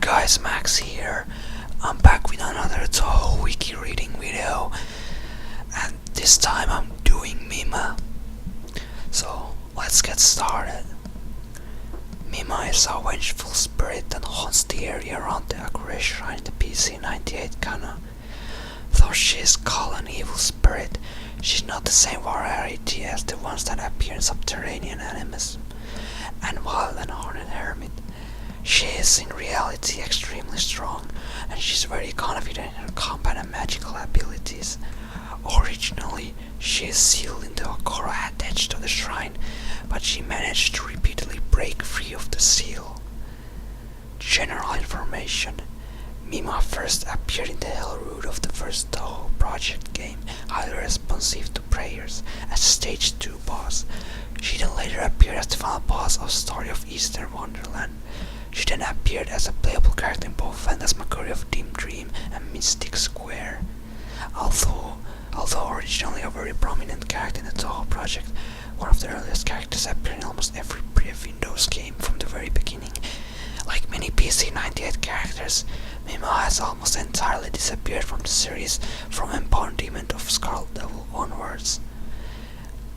guys, Max here. I'm back with another Toho Wiki reading video, and this time I'm doing Mima. So let's get started. Mima is a vengeful spirit that haunts the area around the Akure Shrine in the PC-98 canon. Though she is called an evil spirit, she's not the same variety as the ones that appear in subterranean animism and Wild and Horned Hermit. She is in reality extremely strong, and she's very confident in her combat and magical abilities. Originally, she is sealed into a Korra attached to the shrine, but she managed to repeatedly break free of the seal. General information: Mima first appeared in the Hell Route of the first Toho project game, highly responsive to prayers, as Stage 2 boss. She then later appeared as the final boss of Story of Eastern Wonderland. She then appeared as a playable character in both Phantasmagoria of Dim Dream and Mystic Square. Although originally a very prominent character in the Toho project, one of the earliest characters appeared in almost every pre-Windows game from the very beginning. Like many PC-98 characters, Mima has almost entirely disappeared from the series from Embodiment of Scarlet Devil onwards.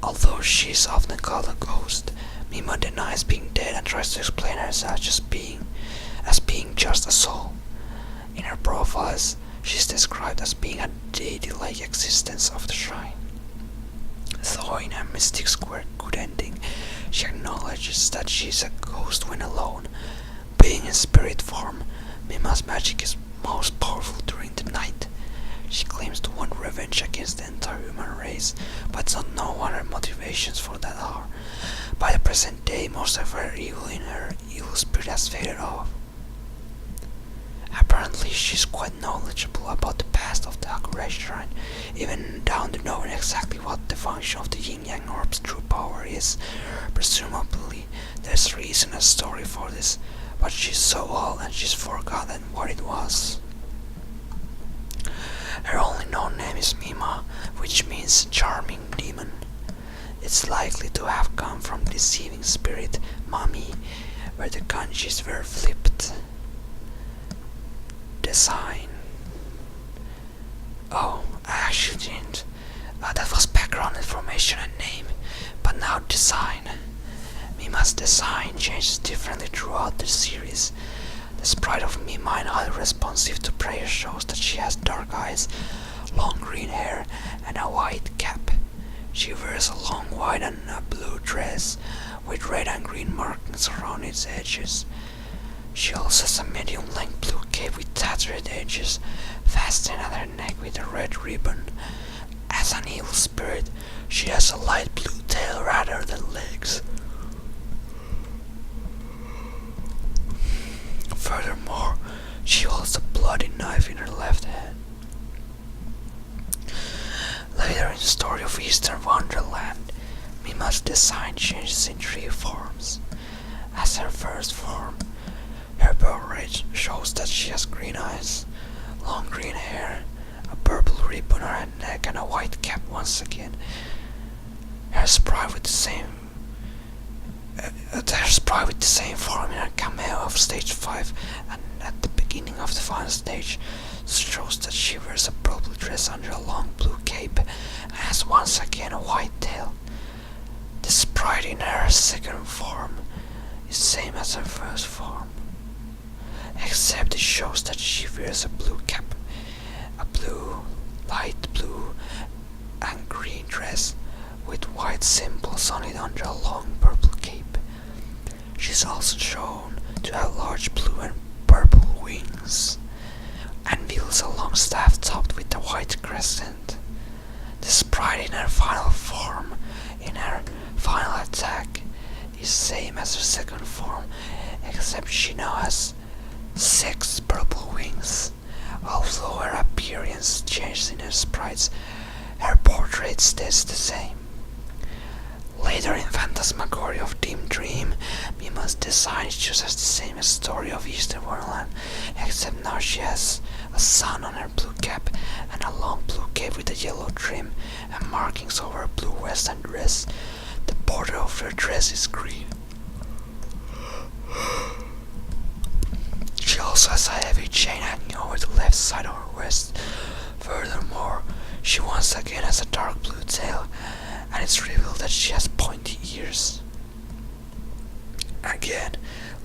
Although she is often called a ghost, Mima denies being dead and tries to explain herself as being just a soul. In her profiles, she is described as being a deity-like existence of the shrine. Though in her Mystic Square good ending, she acknowledges that she is a ghost when alone. Being in spirit form, Mima's magic is most powerful during the night. She claims to want revenge against the entire human race, but don't know what her motivations for that are. By the present day, most of her evil in her evil spirit has faded off. Apparently, she's quite knowledgeable about the past of the Akure Shrine, even down to knowing exactly what the function of the Yin-Yang Orb's true power is. Presumably, there's reason and story for this, but she's so old and she's forgotten what it was. Her only known name is Mima, which means charming demon. It's likely to have come from deceiving spirit Mami, where the kanjis were flipped. Design. Oh, I actually didn't. That was background information and name, but now design. Mima's design changes differently throughout the series. The sprite of Mima is highly responsive to prayer shows that she has dark eyes, long green hair, and a white cap. She wears a long white and a blue dress with red and green markings around its edges. She also has a medium-length blue cape with tattered edges, fastened at her neck with a red ribbon. As an evil spirit, she has a light blue tail rather than legs. Furthermore, she holds a bloody knife in her left hand. Later in the Story of Eastern Wonderland, Mima's design changes in three forms. As her first form, her birth rate shows that she has green eyes, long green hair, a purple ribbon on her neck, and a white cap once again. Her sprite with the same form in her cameo of stage 5 and at the beginning of the final stage shows that she wears a purple dress under a long blue cape and has once again a white tail. The sprite in her second form is the same as her first form, except it shows that she wears a blue cap, a light blue and green dress with white symbols on it under a long purple cape. She's also shown to have large blue and purple wings, and wields a long staff topped with a white crescent. The sprite in her final form, in her final attack, is same as her second form, except she now has 6 purple wings. Although her appearance changes in her sprites, her portrait stays the same. Later in Phantasmagoria of Dim Dream, Mima's design is just as the same as Story of Eastern Wonderland, except now she has a sun on her blue cap and a long blue cape with a yellow trim and markings over her blue western dress. The border of her dress is green. She also also has a heavy chain hanging over the left side of her waist. Furthermore, she once again has a dark blue tail, and it's revealed that she has pointy ears. Again,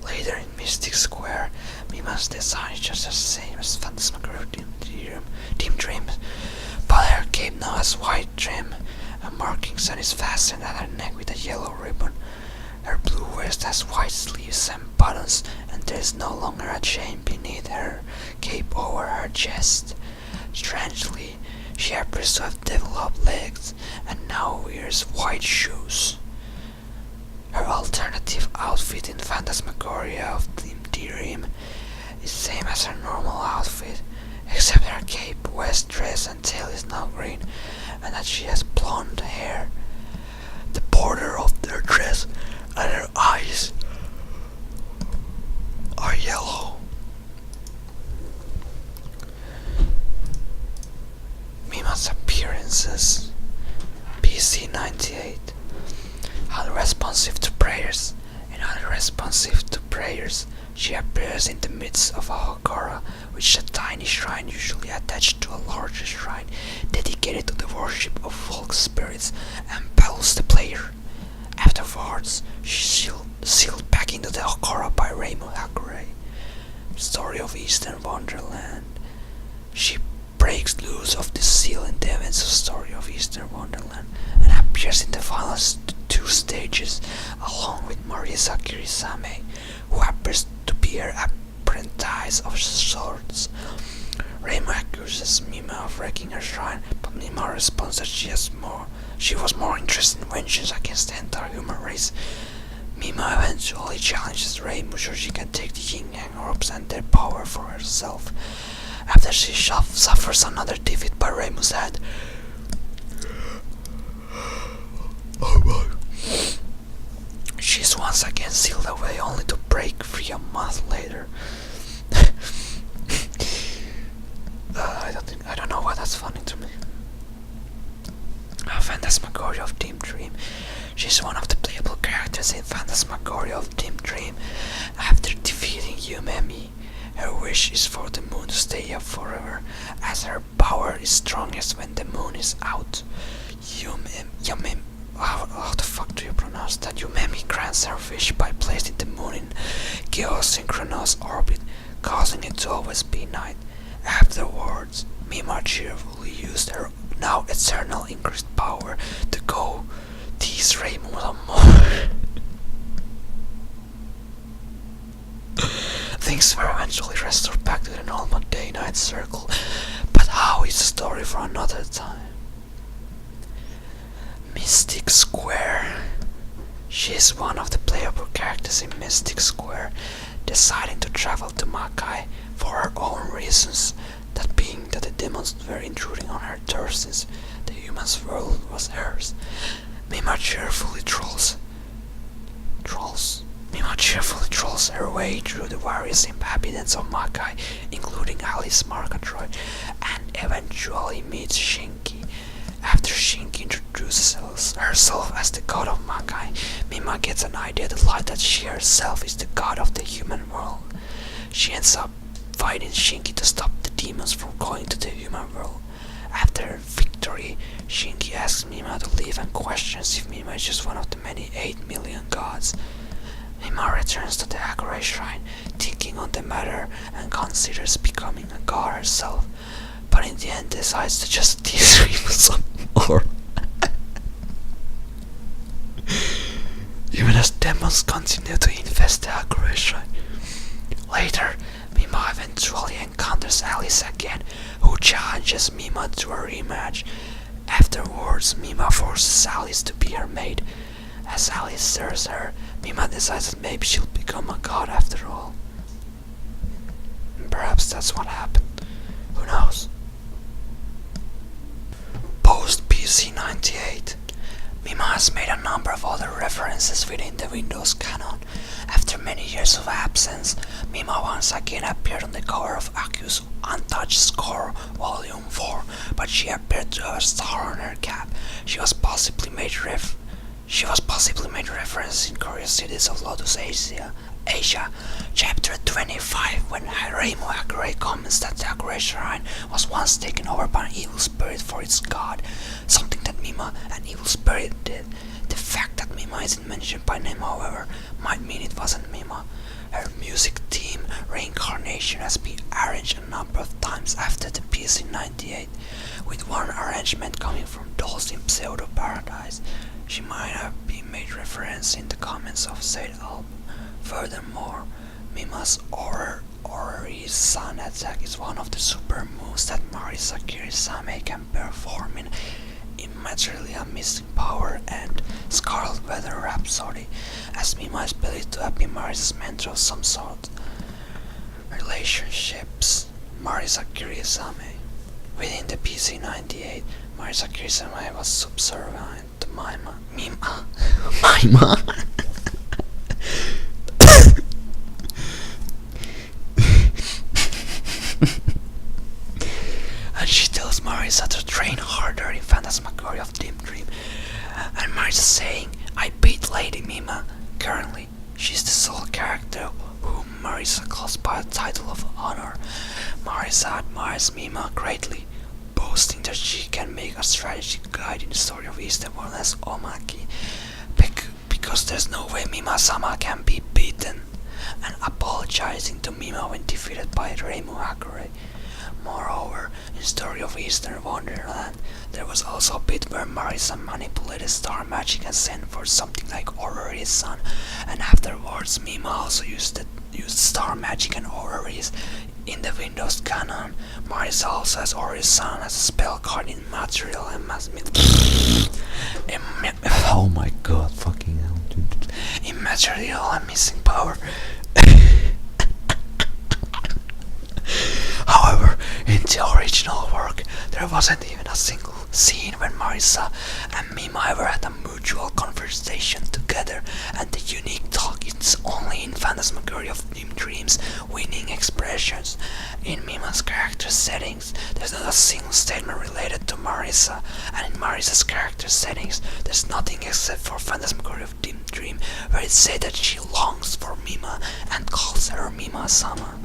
later in Mystic Square, Mima's design is just the same as Phantasmagoria Team Dream, but her cape now has white trim, and markings and is fastened at her neck with a yellow ribbon. Her blue vest has white sleeves and buttons, and there is no longer a chain beneath her cape over her chest. Strangely, she appears to have developed legs and now wears white shoes. Her alternative outfit in Phantasmagoria of Team Dream is same as her normal outfit, except her cape, vest, dress and tail is now green, and that she has blonde hair. The border of her dress and her eyes are yellow. Mima's appearances. PC-98. Unresponsive to prayers. And unresponsive to prayers, she appears in the midst of a hokora, which is a tiny shrine usually attached to a larger shrine dedicated to the worship of folk spirits, and battles the player. Afterwards, she is sealed back into the hokora by Raymond Hakurai. Story of Eastern Wonderland. She breaks loose of the seal in the events of Story of Eastern Wonderland and appears in the final two stages along with Marisa Kirisame, who appears to be her apprentice of sorts. Reima accuses Mima of wrecking her shrine, but Mima responds that she was more interested in vengeance against the entire human race. Mima eventually challenges Reimu so she can take the Yin Yang orbs and their power for herself. After she suffers another defeat by Reimu's head, she's once again sealed away, only to break free a month later. I don't know why that's funny to me. Phantasmagoria of Team Dream. She's one of the playable characters in Phantasmagoria of Team Dream. After defeating Yumemi, her wish is for the moon to stay up forever, as her power is strongest when the moon is out. Yumemi, how the fuck do you pronounce that? Yumemi grants her wish by placing the moon in geosynchronous orbit, causing it to always be night. Afterwards, Mima cheerfully used her now eternal increased power to go tease Raymond more. Things were eventually restored back to the normal day-night circle, but how is a story for another time. Mystic Square. She is one of the playable characters in Mystic Square, deciding to travel to Makai for her own reasons, that being that the demons were intruding on her turf since the human's world was hers. Mima cheerfully trolls her way through the various inhabitants of Makai, including Alice Margatroyd, and eventually meets Shinki. After Shinki introduces herself as the god of Makai, Mima gets an idea that she herself is the god of the human world. She ends up fighting Shinki to stop the demons from going to the human world. After her victory, Shinki asks Mima to leave and questions if Mima is just one of the many 8 million gods. Mima returns to the Hakurai shrine, thinking on the matter and considers becoming a god herself, but in the end decides to just tease Mima some more. Even as demons continue to infest the Hakurai shrine. Later, Mima eventually encounters Alice again, who challenges Mima to a rematch. Afterwards, Mima forces Alice to be her maid. As Alice serves her, Mima decides that maybe she'll become a god after all. And perhaps that's what happened. Who knows? Post PC-98. Mima has made a number of other references within the Windows canon. After many years of absence, Mima once again appeared on the cover of Aku's Untouched Score Volume 4, but she appeared to have a star on her cap. She was possibly made reference in Curious Cities of Lotus Asia, Asia, chapter 25, when Reimu Hakurai comments that the Hakurai Shrine was once taken over by an evil spirit for its god, something that Mima, an evil spirit, did. The fact that Mima isn't mentioned by name, however, might mean it wasn't Mima. Her music theme, Reincarnation, has been arranged a number of times after the piece in '98, with one arrangement coming from Dolls in Pseudo Paradise. She might have been made reference in the comments of said album. Furthermore, Mima's Orrery Sun attack is one of the super moves that Marisa Kirisame can perform in Immaterially a Missing Power and Scarlet Weather Rhapsody, as Mima is believed to have been Marisa's mentor of some sort. Relationships. Marisa Kirisame. Within the PC-98, Marisa Kirisame was subservient to Mima. Mima? And she tells Marisa to train harder in Phantasmagoria of Dim Dream. And Marisa saying, I beat Lady Mima. Currently, she's the sole character whom Marisa calls by a title of honor. Marisa admires Mima greatly, boasting that she can make a strategy guide in the story of Eastern World as Omaki, because there's no way Mima-sama can be beaten, and apologizing to Mima when defeated by Reimu Hakurai. Moreover, in Story of Eastern Wonderland, there was also a bit where Marisa manipulated star magic and sent for something like Orrery's Sun, and afterwards Mima also used star magic and Orrery's in the Windows canon. Marisa also has Orrery's Sun as a spell card in Material and oh my god, fucking hell, dude. Immaterial and Missing Power. However, in the original work, there wasn't even a single scene when Marisa and Mima ever had a mutual conversation together, and the unique talk is only in Phantasmagoria of Dim Dreams winning expressions. In Mima's character settings, there's not a single statement related to Marisa, and in Marisa's character settings, there's nothing except for Phantasmagoria of Dim Dream, where it says that she longs for Mima and calls her Mima-sama.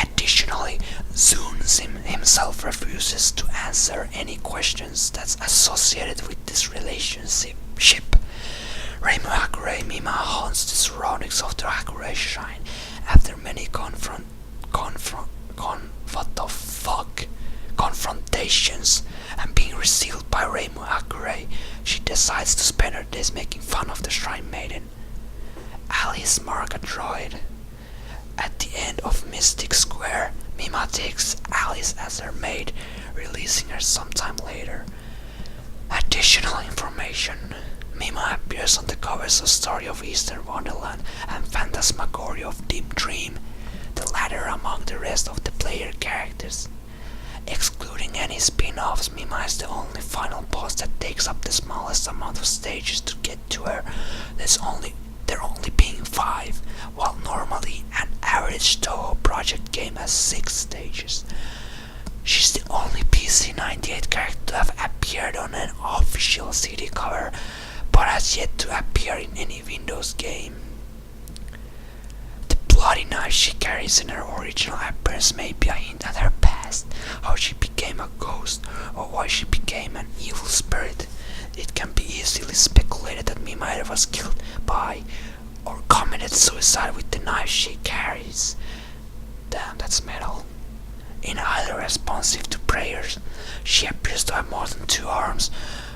Additionally, Zun himself refuses to answer any questions that's associated with this relationship. Reimu Hakurai Mima haunts the surroundings of the Hakurai Shrine. After many confrontations and being resealed by Reimu Hakurai, she decides to spend her days making fun of the Shrine Maiden. Alice Marga Droid. At the end of Mystic Square, Mima takes Alice as her maid, releasing her sometime later. Additional information. Mima appears on the covers of Story of Eastern Wonderland and Phantasmagoria of Dim Dream, the latter among the rest of the player characters. Excluding any spin-offs, Mima is the only final boss that takes up the smallest amount of stages to get to her. There only being 5, while normally an average Toho project game has 6 stages. She's the only PC-98 character to have appeared on an official CD cover, but has yet to appear in any Windows game. The bloody knife she carries in her original appearance may be a hint at her past, how she became a ghost, or why she became an evil spirit. It can be easily speculated that Mima either was killed by or committed suicide with the knife she carries. Damn, that's metal. In either responsive to prayers, she appears to have more than 2 arms.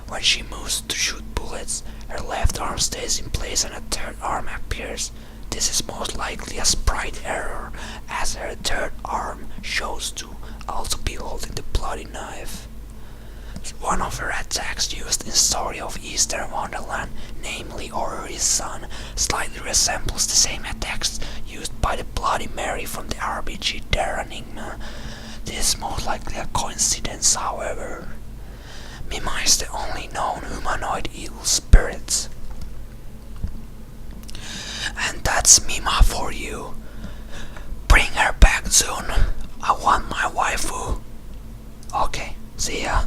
When she moves to shoot bullets, her left arm stays in place and a third arm appears. This is most likely a sprite error, as her third arm shows to also be holding the bloody knife. One of her attacks used in Story of Eastern Wonderland, namely Orrery's Sun, slightly resembles the same attacks used by the Bloody Mary from the RPG Terra Enigma. This is most likely a coincidence, however. Mima is the only known humanoid evil spirit. And that's Mima for you. Bring her back soon. I want my waifu. Okay, see ya.